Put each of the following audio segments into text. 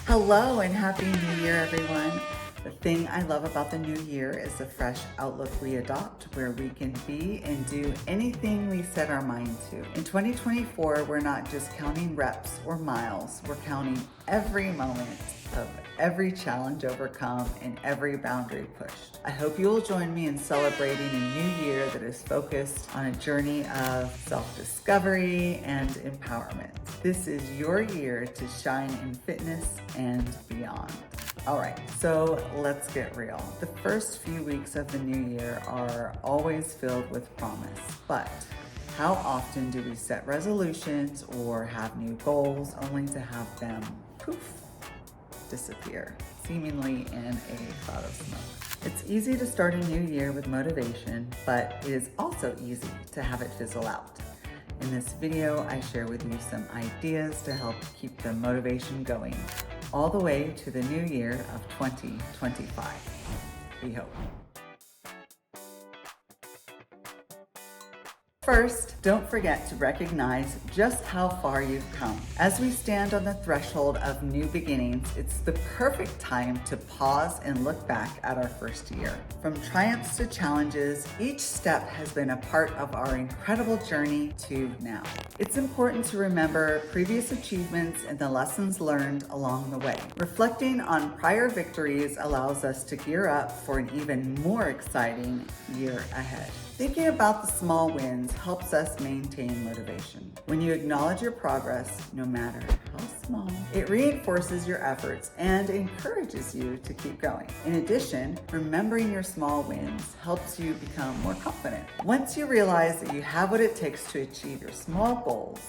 Hello and Happy New Year, everyone. The thing I love about the new year is the fresh outlook we adopt, where we can be and do anything we set our mind to. In 2024, we're not just counting reps or miles, we're counting every moment of every challenge overcome and every boundary pushed. I hope you will join me in celebrating a new year that is focused on a journey of self-discovery and empowerment. This is your year to shine in fitness and beyond. All right, so let's get real. The first few weeks of the new year are always filled with promise, but how often do we set resolutions or have new goals only to have them poof, disappear, seemingly in a cloud of smoke? It's easy to start a new year with motivation, but it is also easy to have it fizzle out. In this video, I share with you some ideas to help keep the motivation going all the way to the new year of 2025. We hope. First, don't forget to recognize just how far you've come. As we stand on the threshold of new beginnings, it's the perfect time to pause and look back at our first year. From triumphs to challenges, each step has been a part of our incredible journey to now. It's important to remember previous achievements and the lessons learned along the way. Reflecting on prior victories allows us to gear up for an even more exciting year ahead. Thinking about the small wins helps us maintain motivation. When you acknowledge your progress, no matter how small, it reinforces your efforts and encourages you to keep going. In addition, remembering your small wins helps you become more confident. Once you realize that you have what it takes to achieve your small goals,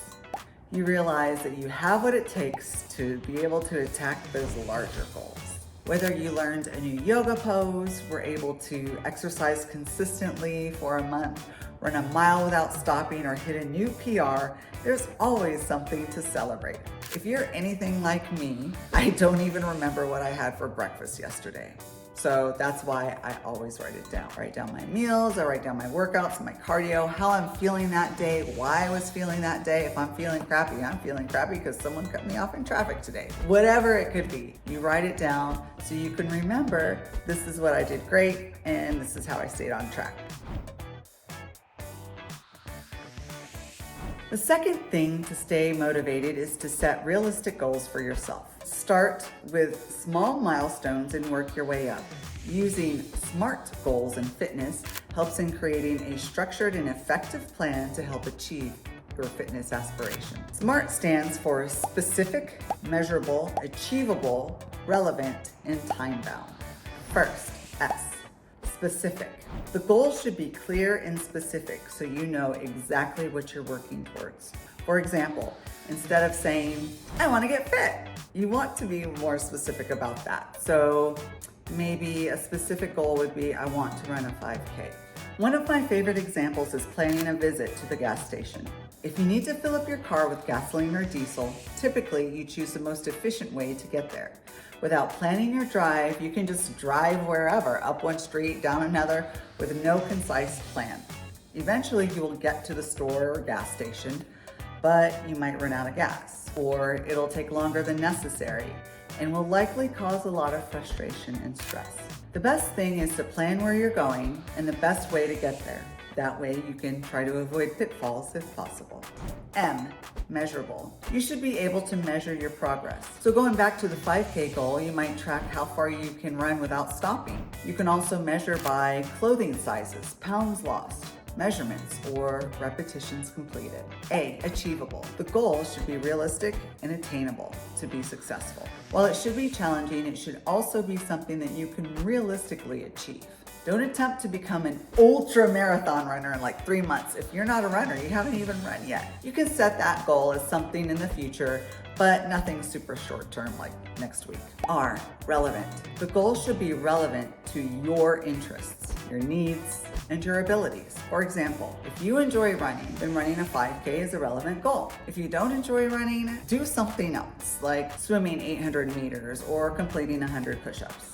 you realize that you have what it takes to be able to attack those larger goals. Whether you learned a new yoga pose, were able to exercise consistently for a month, run a mile without stopping, or hit a new PR, there's always something to celebrate. If you're anything like me, I don't even remember what I had for breakfast yesterday. So that's why I always write it down. I write down my meals, I write down my workouts, my cardio, how I'm feeling that day, why I was feeling that day. If I'm feeling crappy, I'm feeling crappy because someone cut me off in traffic today. Whatever it could be, you write it down so you can remember this is what I did great and this is how I stayed on track. The second thing to stay motivated is to set realistic goals for yourself. Start with small milestones and work your way up. Using SMART goals in fitness helps in creating a structured and effective plan to help achieve your fitness aspirations. SMART stands for specific, measurable, achievable, relevant, and time-bound. First, S, specific. The goals should be clear and specific so you know exactly what you're working towards. For example, instead of saying, I want to get fit, you want to be more specific about that. So maybe a specific goal would be, I want to run a 5K. One of my favorite examples is planning a visit to the gas station. If you need to fill up your car with gasoline or diesel, typically you choose the most efficient way to get there. Without planning your drive, you can just drive wherever, up one street, down another, with no concise plan. Eventually you will get to the store or gas station, but you might run out of gas, or it'll take longer than necessary, and will likely cause a lot of frustration and stress. The best thing is to plan where you're going and the best way to get there. That way you can try to avoid pitfalls if possible. M, measurable. You should be able to measure your progress. So going back to the 5K goal, you might track how far you can run without stopping. You can also measure by clothing sizes, pounds lost, measurements, or repetitions completed. A, achievable. The goal should be realistic and attainable to be successful. While it should be challenging, it should also be something that you can realistically achieve. Don't attempt to become an ultra marathon runner in like 3 months. If you're not a runner, you haven't even run yet. You can set that goal as something in the future, but nothing super short term like next week. R, relevant. The goal should be relevant to your interests. your needs, and your abilities. For example, if you enjoy running, then running a 5K is a relevant goal. If you don't enjoy running, do something else, like swimming 800 meters or completing 100 push-ups.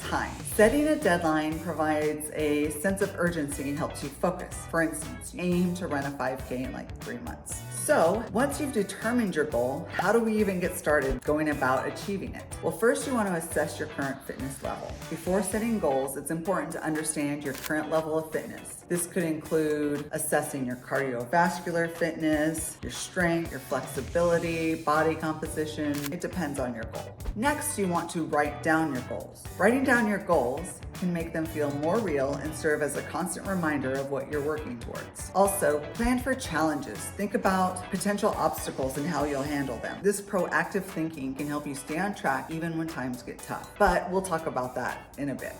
Time. Setting a deadline provides a sense of urgency and helps you focus. For instance, aim to run a 5K in like 3 months. So once you've determined your goal, how do we even get started going about achieving it? Well, first you want to assess your current fitness level. Before setting goals, it's important to understand your current level of fitness. This could include assessing your cardiovascular fitness, your strength, your flexibility, body composition. It depends on your goal. Next, you want to write down your goals. Writing down your goals can make them feel more real and serve as a constant reminder of what you're working towards. Also, plan for challenges. Think about potential obstacles and how you'll handle them. This proactive thinking can help you stay on track even when times get tough. But we'll talk about that in a bit.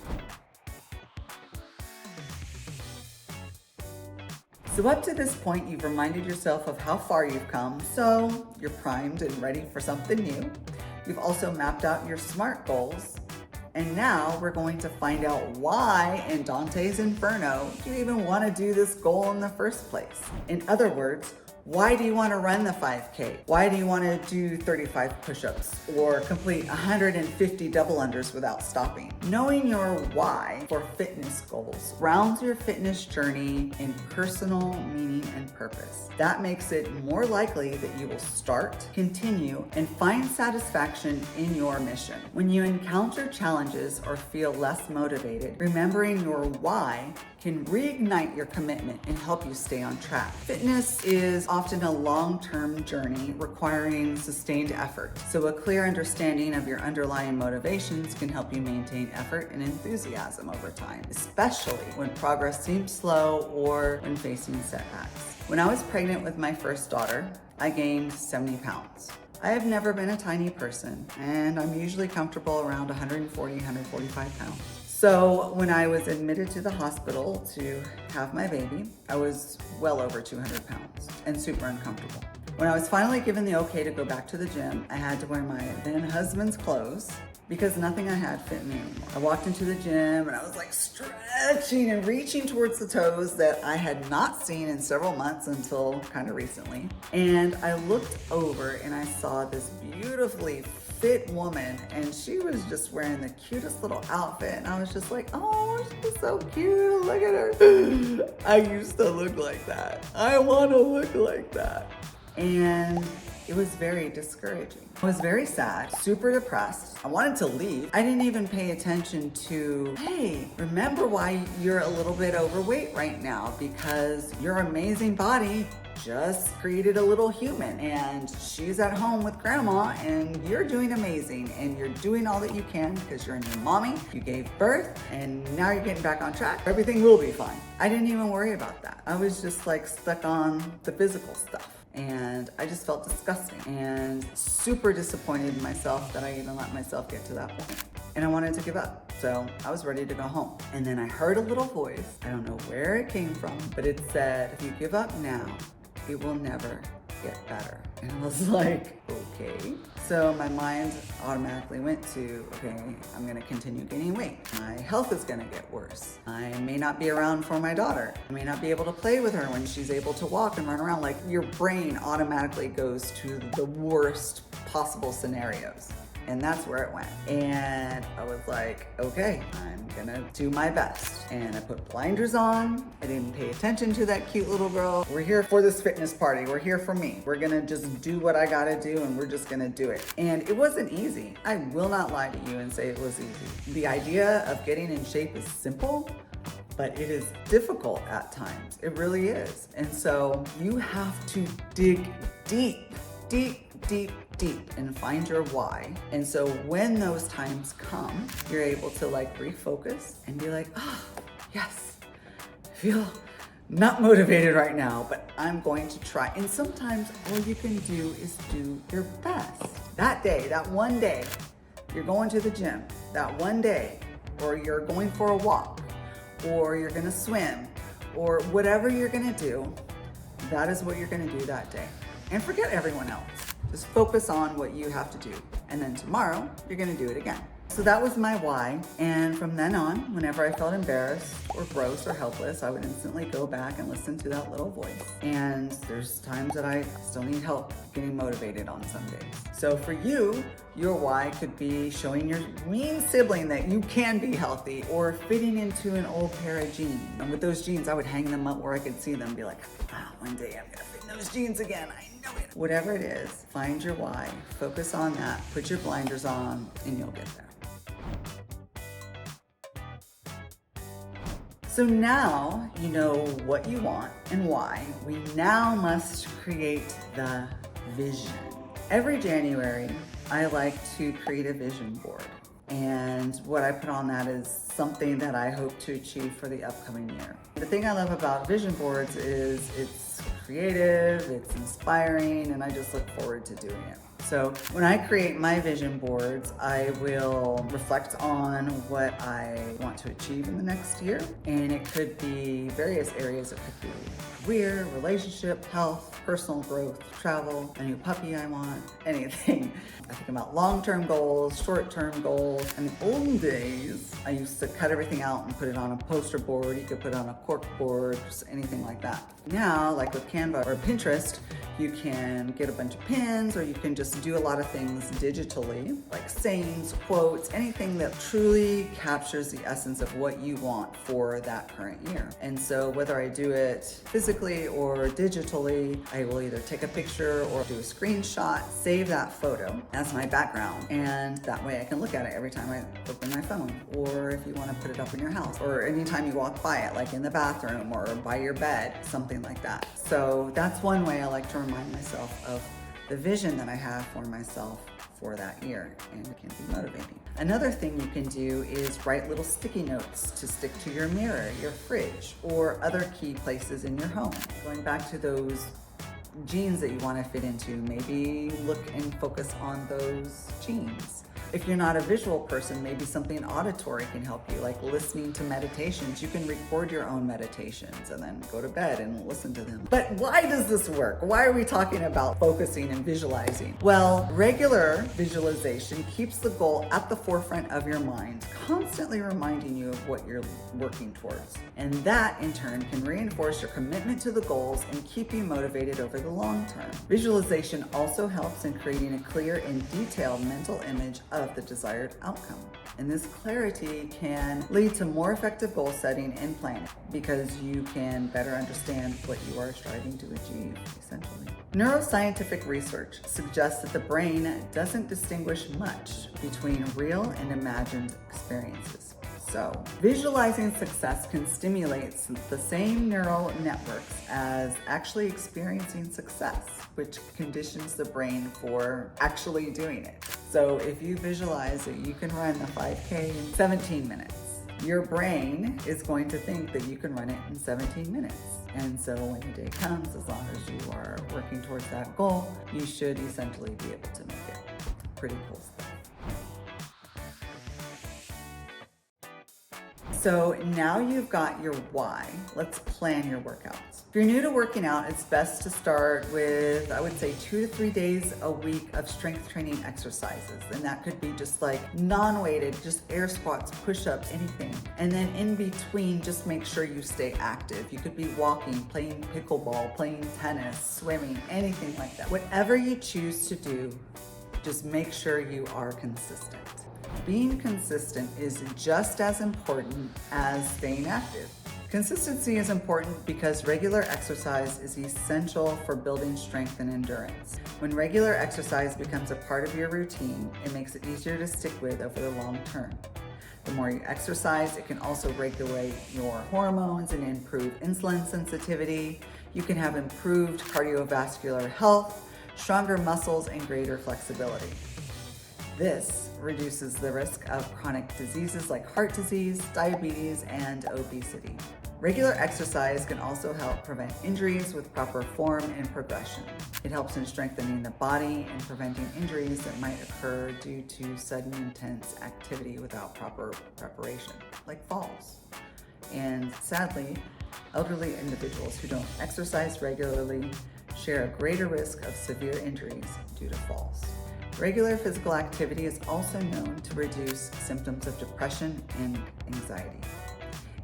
So up to this point, you've reminded yourself of how far you've come, so you're primed and ready for something new. You've also mapped out your SMART goals. And now we're going to find out why in Dante's Inferno do you even want to do this goal in the first place. In other words, why do you want to run the 5K? Why do you want to do 35 push-ups or complete 150 double unders without stopping? Knowing your why for fitness goals grounds your fitness journey in personal meaning and purpose. That makes it more likely that you will start, continue, and find satisfaction in your mission. When you encounter challenges or feel less motivated, remembering your why can reignite your commitment and help you stay on track. Fitness is often a long-term journey requiring sustained effort, so a clear understanding of your underlying motivations can help you maintain effort and enthusiasm over time, especially when progress seems slow or when facing setbacks. When I was pregnant with my first daughter, I gained 70 pounds. I have never been a tiny person, and I'm usually comfortable around 140, 145 pounds. So when I was admitted to the hospital to have my baby, I was well over 200 pounds and super uncomfortable. When I was finally given the okay to go back to the gym, I had to wear my then husband's clothes because nothing I had fit me anymore. I walked into the gym and I was like stretching and reaching towards the toes that I had not seen in several months until kind of recently. And I looked over and I saw this beautifully fit woman, and she was just wearing the cutest little outfit, and I was just like, oh, she's so cute, look at her. I used to look like that. I want to look like that. And it was very discouraging. I was very sad, super depressed. I wanted to leave. I didn't even pay attention to, hey, remember why you're a little bit overweight right now, because your amazing body just created a little human and she's at home with grandma and you're doing amazing and you're doing all that you can because you're a new mommy, you gave birth, and now you're getting back on track. Everything will be fine. I didn't even worry about that. I was just like stuck on the physical stuff. And I just felt disgusting and super disappointed in myself that I even let myself get to that point. And I wanted to give up. So I was ready to go home. And then I heard a little voice. I don't know where it came from, but it said, if you give up now, it will never get better. And I was like, okay. So my mind automatically went to, okay, I'm gonna continue gaining weight. My health is gonna get worse. I may not be around for my daughter. I may not be able to play with her when she's able to walk and run around. Like, your brain automatically goes to the worst possible scenarios. And that's where it went. And I was like, okay, I'm gonna do my best. And I put blinders on. I didn't pay attention to that cute little girl. We're here for this fitness party. We're here for me. We're gonna just do what I gotta do, and we're just gonna do it. And it wasn't easy. I will not lie to you and say it was easy. The idea of getting in shape is simple, but it is difficult at times. It really is. And so you have to dig deep and find your why. And so when those times come, you're able to like refocus and be like, oh, yes, I feel not motivated right now, but I'm going to try. And sometimes all you can do is do your best. That day, that one day, you're going to the gym, that one day, or you're going for a walk, or you're gonna swim, or whatever you're gonna do, that is what you're gonna do that day. And forget everyone else. Just focus on what you have to do. And then tomorrow, you're gonna do it again. So that was my why. And from then on, whenever I felt embarrassed or gross or helpless, I would instantly go back and listen to that little voice. And there's times that I still need help getting motivated on some days. So for you, your why could be showing your mean sibling that you can be healthy, or fitting into an old pair of jeans. And with those jeans, I would hang them up where I could see them and be like, wow, one day I'm gonna fit in those jeans again. I know it. Whatever it is, find your why, focus on that, put your blinders on, and you'll get there. So now you know what you want and why. We now must create the vision. Every January, I like to create a vision board. And what I put on that is something that I hope to achieve for the upcoming year. The thing I love about vision boards is it's creative, it's inspiring, and I just look forward to doing it. So when I create my vision boards, I will reflect on what I want to achieve in the next year. And it could be various areas. It could be career, relationship, health, personal growth, travel, a new puppy I want, anything. I think about long-term goals, short-term goals. In the olden days, I used to cut everything out and put it on a poster board. You could put it on a cork board, just anything like that. Now, like with Canva or Pinterest, you can get a bunch of pins, or you can just do a lot of things digitally, like sayings, quotes, anything that truly captures the essence of what you want for that current year. And so whether I do it physically or digitally, I will either take a picture or do a screenshot, save that photo as my background, and that way I can look at it every time I open my phone. Or if you want to put it up in your house, or anytime you walk by it, like in the bathroom or by your bed, something like that. So that's one way I like to remind myself of the vision that I have for myself for that year, and it can be motivating. Another thing you can do is write little sticky notes to stick to your mirror, your fridge, or other key places in your home. Going back to those jeans that you want to fit into, maybe look and focus on those jeans. If you're not a visual person, maybe something auditory can help you, like listening to meditations. You can record your own meditations and then go to bed and listen to them. But why does this work? Why are we talking about focusing and visualizing? Well, regular visualization keeps the goal at the forefront of your mind, constantly reminding you of what you're working towards. And that, in turn, can reinforce your commitment to the goals and keep you motivated over the long term. Visualization also helps in creating a clear and detailed mental image of the desired outcome. And this clarity can lead to more effective goal setting and planning, because you can better understand what you are striving to achieve, essentially. Neuroscientific research suggests that the brain doesn't distinguish much between real and imagined experiences. So, visualizing success can stimulate the same neural networks as actually experiencing success, which conditions the brain for actually doing it. So if you visualize that you can run the 5K in 17 minutes, your brain is going to think that you can run it in 17 minutes. And so when the day comes, as long as you are working towards that goal, you should essentially be able to make it. Pretty cool stuff. So now you've got your why, let's plan your workouts. If you're new to working out, it's best to start with, I would say, 2 to 3 days a week of strength training exercises. And that could be just like non-weighted, just air squats, push-ups, anything. And then in between, just make sure you stay active. You could be walking, playing pickleball, playing tennis, swimming, anything like that. Whatever you choose to do, just make sure you are consistent. Being consistent is just as important as staying active. Consistency is important because regular exercise is essential for building strength and endurance. When regular exercise becomes a part of your routine, it makes it easier to stick with over the long term. The more you exercise, it can also regulate your hormones and improve insulin sensitivity. You can have improved cardiovascular health, stronger muscles, and greater flexibility. This reduces the risk of chronic diseases like heart disease, diabetes, and obesity. Regular exercise can also help prevent injuries with proper form and progression. It helps in strengthening the body and preventing injuries that might occur due to sudden intense activity without proper preparation, like falls. And sadly, elderly individuals who don't exercise regularly share a greater risk of severe injuries due to falls. Regular physical activity is also known to reduce symptoms of depression and anxiety.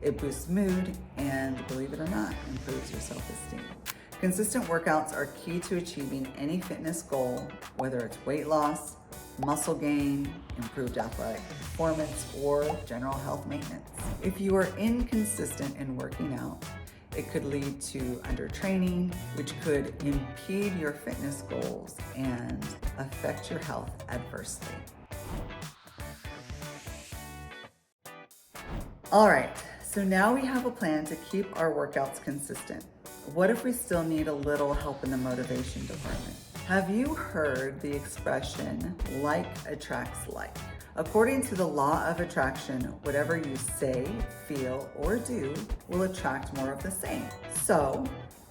It boosts mood and, believe it or not, improves your self-esteem. Consistent workouts are key to achieving any fitness goal, whether it's weight loss, muscle gain, improved athletic performance, or general health maintenance. If you are inconsistent in working out, it could lead to undertraining, which could impede your fitness goals and affect your health adversely. All right, so now we have a plan to keep our workouts consistent. What if we still need a little help in the motivation department? Have you heard the expression, like attracts like? According to the law of attraction, whatever you say, feel, or do will attract more of the same. So,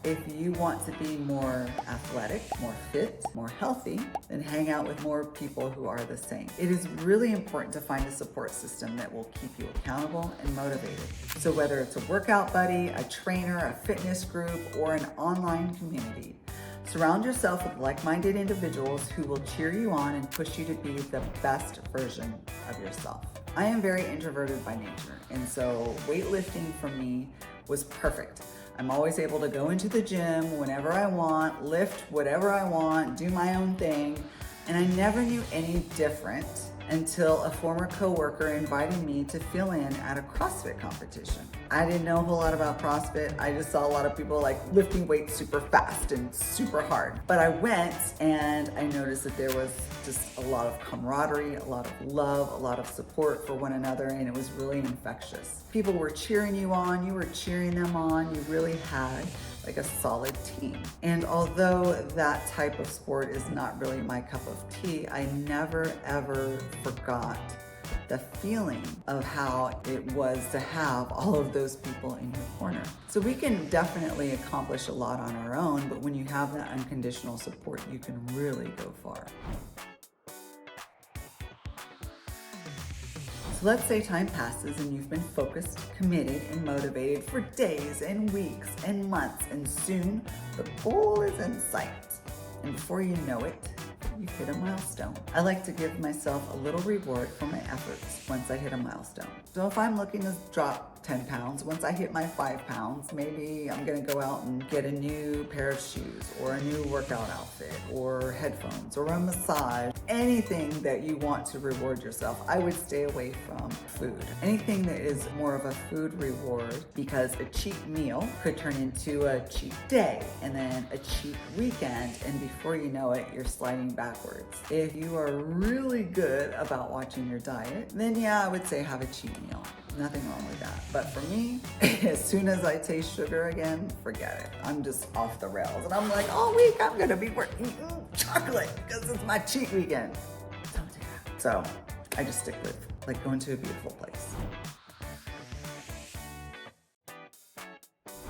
if you want to be more athletic, more fit, more healthy, then hang out with more people who are the same. It is really important to find a support system that will keep you accountable and motivated. So whether it's a workout buddy, a trainer, a fitness group, or an online community, surround yourself with like-minded individuals who will cheer you on and push you to be the best version of yourself. I am very introverted by nature, and so weightlifting for me was perfect. I'm always able to go into the gym whenever I want, lift whatever I want, do my own thing, and I never knew any different until a former coworker invited me to fill in at a CrossFit competition. I didn't know a whole lot about CrossFit. I just saw a lot of people like lifting weights super fast and super hard. But I went and I noticed that there was just a lot of camaraderie, a lot of love, a lot of support for one another, and it was really infectious. People were cheering you on, you were cheering them on, you really had like a solid team. And although that type of sport is not really my cup of tea, I never ever forgot the feeling of how it was to have all of those people in your corner. So we can definitely accomplish a lot on our own, but when you have that unconditional support, you can really go far. So let's say time passes and you've been focused, committed, and motivated for days and weeks and months, and soon the goal is in sight. And before you know it, you've hit a milestone. I like to give myself a little reward for my efforts once I hit a milestone. So if I'm looking to drop 10 pounds, once I hit my 5 pounds, maybe I'm gonna go out and get a new pair of shoes or a new workout outfit or headphones or a massage. Anything that you want to reward yourself. I would stay away from food. Anything that is more of a food reward, because a cheat meal could turn into a cheat day and then a cheat weekend, and before you know it, you're sliding backwards. If you are really good about watching your diet, then yeah, I would say have a cheat meal. Nothing wrong with that. But for me, as soon as I taste sugar again, forget it. I'm just off the rails. And I'm like, all week I'm gonna be eating chocolate because it's my cheat weekend. Don't do that. So I just stick with like going to a beautiful place.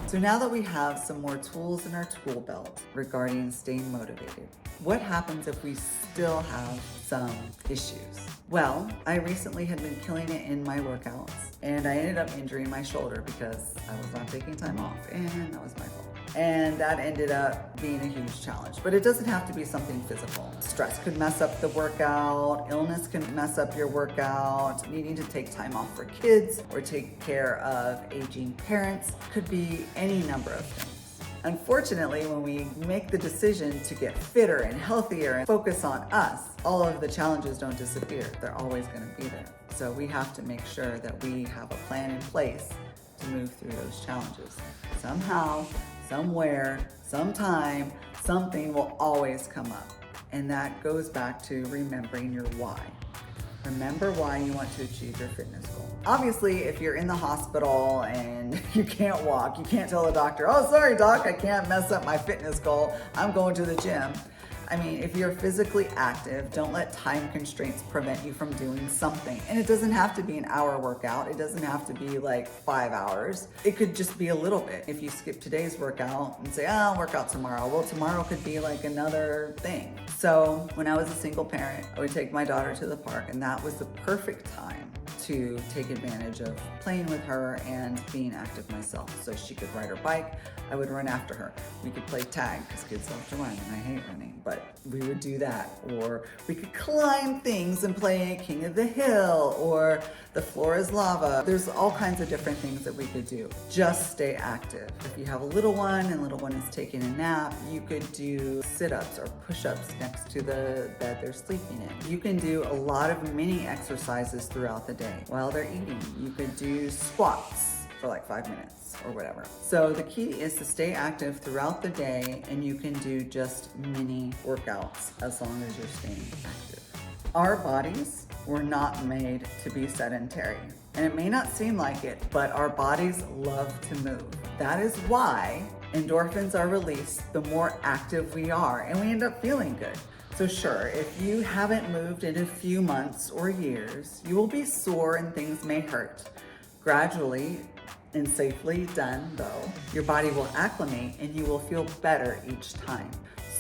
So now that we have some more tools in our tool belt regarding staying motivated, what happens if we still have some issues? Well, I recently had been killing it in my workouts, and I ended up injuring my shoulder because I was not taking time off, and that was my fault. And that ended up being a huge challenge. But it doesn't have to be something physical. Stress could mess up the workout, illness can mess up your workout, needing to take time off for kids or take care of aging parents, could be any number of things. Unfortunately, when we make the decision to get fitter and healthier and focus on us, all of the challenges don't disappear. They're always going to be there. So we have to make sure that we have a plan in place to move through those challenges. Somehow, somewhere, sometime, something will always come up. And that goes back to remembering your why. Remember why you want to achieve your fitness goal. Obviously, if you're in the hospital and you can't walk, you can't tell the doctor, oh, sorry, doc, I can't mess up my fitness goal. I'm going to the gym. I mean, if you're physically active, don't let time constraints prevent you from doing something. And it doesn't have to be an hour workout. It doesn't have to be like 5 hours. It could just be a little bit. If you skip today's workout and say, oh, I'll work out tomorrow. Well, tomorrow could be like another thing. So when I was a single parent, I would take my daughter to the park, and that was the perfect time to take advantage of playing with her and being active myself. So she could ride her bike, I would run after her. We could play tag, because kids love to run and I hate running, but we would do that. Or we could climb things and play King of the Hill, or the floor is lava. There's all kinds of different things that we could do. Just stay active. If you have a little one and little one is taking a nap, you could do sit-ups or push-ups next to the bed they're sleeping in. You can do a lot of mini exercises throughout the day while they're eating. You could do squats for like 5 minutes or whatever. So the key is to stay active throughout the day, and you can do just mini workouts as long as you're staying active. Our bodies were not made to be sedentary. And it may not seem like it, but our bodies love to move. That is why endorphins are released the more active we are, and we end up feeling good. So sure, if you haven't moved in a few months or years, you will be sore and things may hurt. Gradually and safely done though, your body will acclimate and you will feel better each time.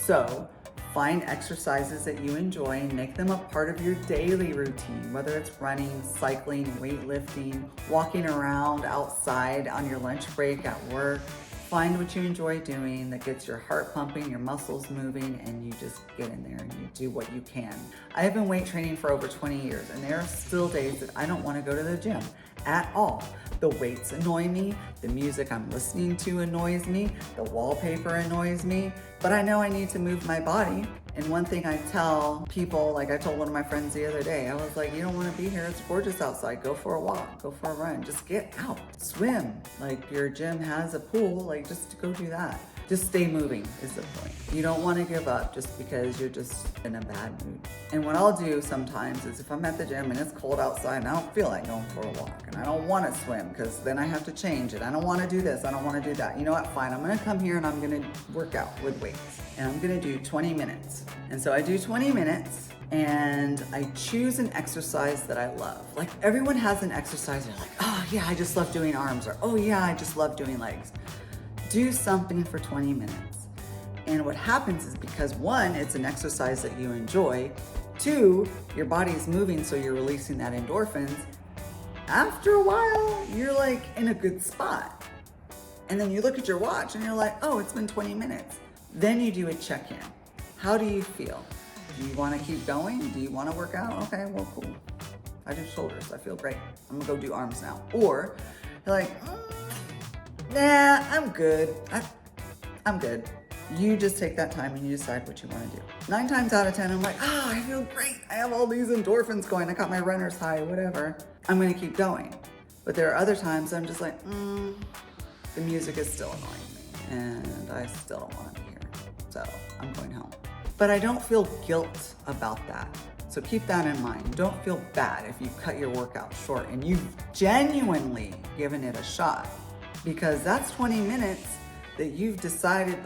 So find exercises that you enjoy and make them a part of your daily routine, whether it's running, cycling, weightlifting, walking around outside on your lunch break at work. Find what you enjoy doing that gets your heart pumping, your muscles moving, and you just get in there and you do what you can. I have been weight training for over 20 years, and there are still days that I don't want to go to the gym at all. The weights annoy me, the music I'm listening to annoys me, the wallpaper annoys me, but I know I need to move my body. And one thing I tell people, like I told one of my friends the other day, I was like, you don't want to be here, it's gorgeous outside, go for a walk, go for a run, just get out, swim. Like your gym has a pool, like just go do that. Just stay moving is the point. You don't want to give up just because you're just in a bad mood. And what I'll do sometimes is if I'm at the gym and it's cold outside and I don't feel like going for a walk and I don't want to swim because then I have to change it. I don't want to do this, I don't want to do that. You know what, fine, I'm going to come here and I'm going to work out with weights. And I'm going to do 20 minutes. And so I do 20 minutes and I choose an exercise that I love. Like everyone has an exercise they're like, oh yeah, I just love doing arms, or oh yeah, I just love doing legs. Do something for 20 minutes. And what happens is because one, it's an exercise that you enjoy. Two, your body's moving, so you're releasing that endorphins. After a while, you're like in a good spot. And then you look at your watch and you're like, oh, it's been 20 minutes. Then you do a check-in. How do you feel? Do you want to keep going? Do you want to work out? Okay, well, cool. I do shoulders, I feel great. I'm gonna go do arms now. Or you're like, nah, I'm good. I'm good. You just take that time and you decide what you want to do. 9 times out of 10, I'm like, oh, I feel great. I have all these endorphins going. I got my runner's high, whatever. I'm going to keep going. But there are other times I'm just like, the music is still annoying me and I still don't want to be here. So I'm going home. But I don't feel guilt about that. So keep that in mind. Don't feel bad if you cut your workout short and you've genuinely given it a shot. Because that's 20 minutes that you've decided,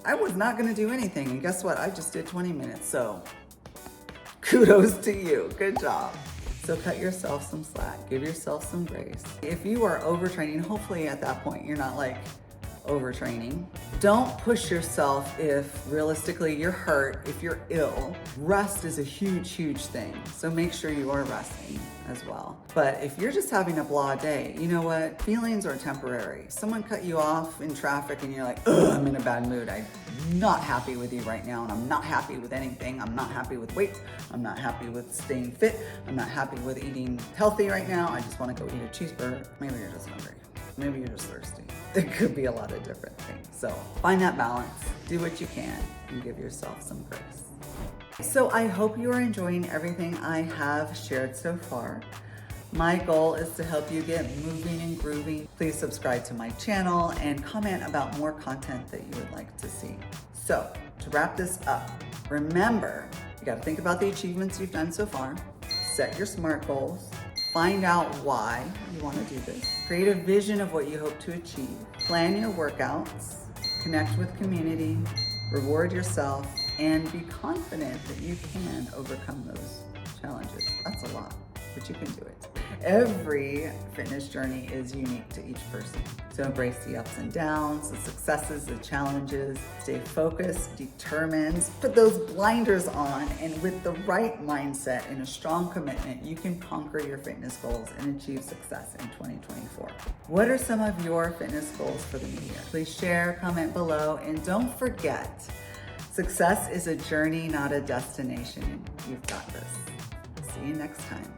I was not gonna do anything. And guess what? I just did 20 minutes. So kudos to you, good job. So cut yourself some slack, give yourself some grace. If you are overtraining, hopefully at that point you're not like overtraining. Don't push yourself if realistically you're hurt, if you're ill. Rest is a huge, huge thing. So make sure you are resting as well. But if you're just having a blah day, you know what? Feelings are temporary. Someone cut you off in traffic and you're like, ugh, I'm in a bad mood. I'm not happy with you right now, and I'm not happy with anything. I'm not happy with weight. I'm not happy with staying fit. I'm not happy with eating healthy right now. I just want to go eat a cheeseburger. Maybe you're just hungry. Maybe you're just thirsty. It could be a lot of different things. So find that balance, do what you can, and give yourself some grace. So I hope you are enjoying everything I have shared so far. My goal is to help you get moving and grooving. Please subscribe to my channel and comment about more content that you would like to see. So to wrap this up, remember, you gotta think about the achievements you've done so far, set your SMART goals, find out why you want to do this, create a vision of what you hope to achieve, plan your workouts, connect with community, reward yourself, and be confident that you can overcome those challenges. That's a lot, but you can do it. Every fitness journey is unique to each person. So embrace the ups and downs, the successes, the challenges. Stay focused, determined, put those blinders on, and with the right mindset and a strong commitment, you can conquer your fitness goals and achieve success in 2024. What are some of your fitness goals for the new year? Please share, comment below, and don't forget, success is a journey, not a destination. You've got this. See you next time.